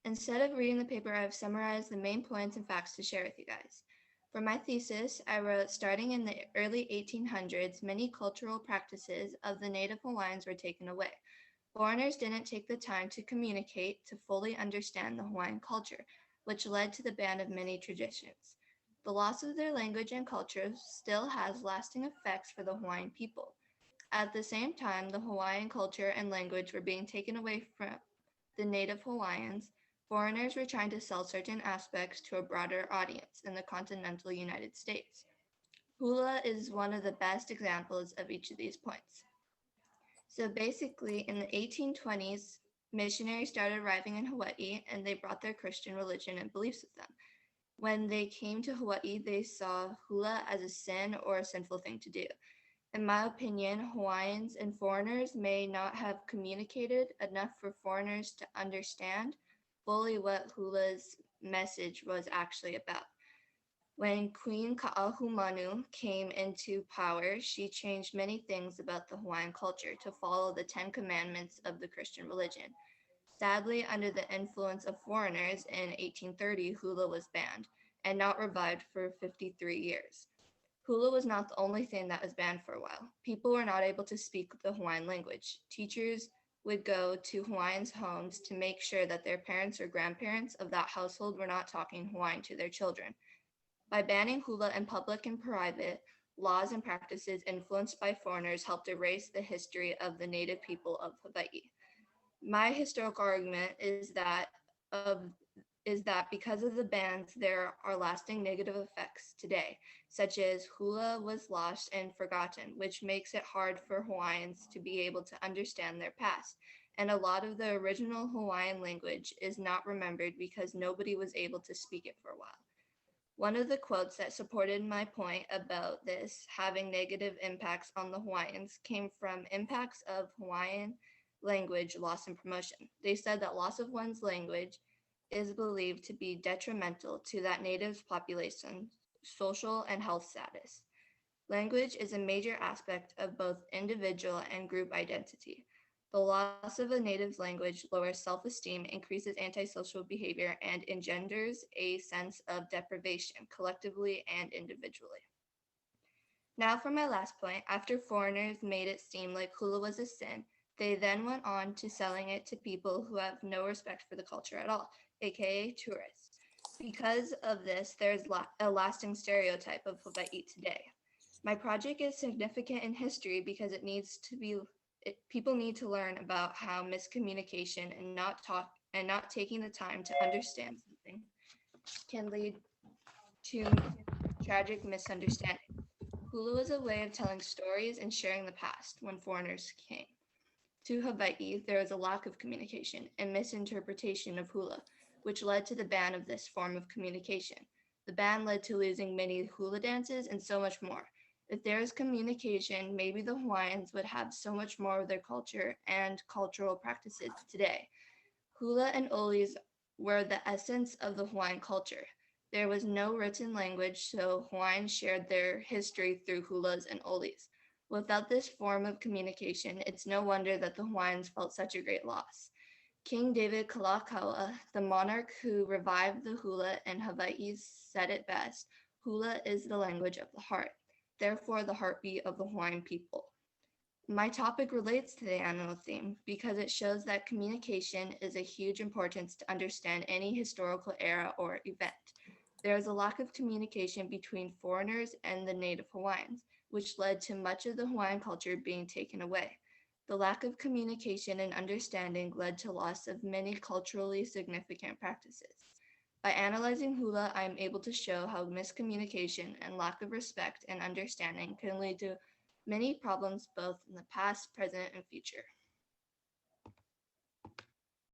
Instead of reading the paper, I've summarized the main points and facts to share with you guys. For my thesis, I wrote, starting in the early 1800s, many cultural practices of the native Hawaiians were taken away. Foreigners didn't take the time to communicate to fully understand the Hawaiian culture, which led to the ban of many traditions. The loss of their language and culture still has lasting effects for the Hawaiian people. At the same time, the Hawaiian culture and language were being taken away from the native Hawaiians. Foreigners were trying to sell certain aspects to a broader audience in the continental United States. Hula is one of the best examples of each of these points. So basically, in the 1820s, missionaries started arriving in Hawaii and they brought their Christian religion and beliefs with them. When they came to Hawaii, they saw hula as a sin or a sinful thing to do. In my opinion, Hawaiians and foreigners may not have communicated enough for foreigners to understand fully what hula's message was actually about. When Queen Ka'ahumanu came into power, she changed many things about the Hawaiian culture to follow the 10 Commandments of the Christian religion. Sadly, under the influence of foreigners in 1830, hula was banned and not revived for 53 years. Hula was not the only thing that was banned for a while. People were not able to speak the Hawaiian language. Teachers would go to Hawaiians' homes to make sure that their parents or grandparents of that household were not talking Hawaiian to their children. By banning hula in public and private, laws and practices influenced by foreigners helped erase the history of the native people of Hawaii. My historical argument is that because of the bans, there are lasting negative effects today, such as hula was lost and forgotten, which makes it hard for Hawaiians to be able to understand their past. And a lot of the original Hawaiian language is not remembered because nobody was able to speak it for a while. One of the quotes that supported my point about this having negative impacts on the Hawaiians came from impacts of Hawaiian language loss and promotion. They said that loss of one's language is believed to be detrimental to that native population's social and health status. Language is a major aspect of both individual and group identity. The loss of a native's language lowers self-esteem, increases antisocial behavior, and engenders a sense of deprivation, collectively and individually. Now for my last point, after foreigners made it seem like hula was a sin, they then went on to selling it to people who have no respect for the culture at all, aka tourists. Because of this, there's a lasting stereotype of Hawaii today. My project is significant in history because people need to learn about how miscommunication and not taking the time to understand something can lead to tragic misunderstanding. Hula was a way of telling stories and sharing the past when foreigners came. To Hawaii, there was a lack of communication and misinterpretation of hula, which led to the ban of this form of communication. The ban led to losing many hula dances and so much more. If there was communication, maybe the Hawaiians would have so much more of their culture and cultural practices today. Hula and olis were the essence of the Hawaiian culture. There was no written language, so Hawaiians shared their history through hulas and olis. Without this form of communication, it's no wonder that the Hawaiians felt such a great loss. King David Kalakaua, the monarch who revived the hula in Hawaii, said it best: hula is the language of the heart, therefore the heartbeat of the Hawaiian people. My topic relates to the annual theme because it shows that communication is a huge importance to understand any historical era or event. There is a lack of communication between foreigners and the native Hawaiians, which led to much of the Hawaiian culture being taken away. The lack of communication and understanding led to loss of many culturally significant practices. By analyzing hula, I am able to show how miscommunication and lack of respect and understanding can lead to many problems both in the past, present, and future.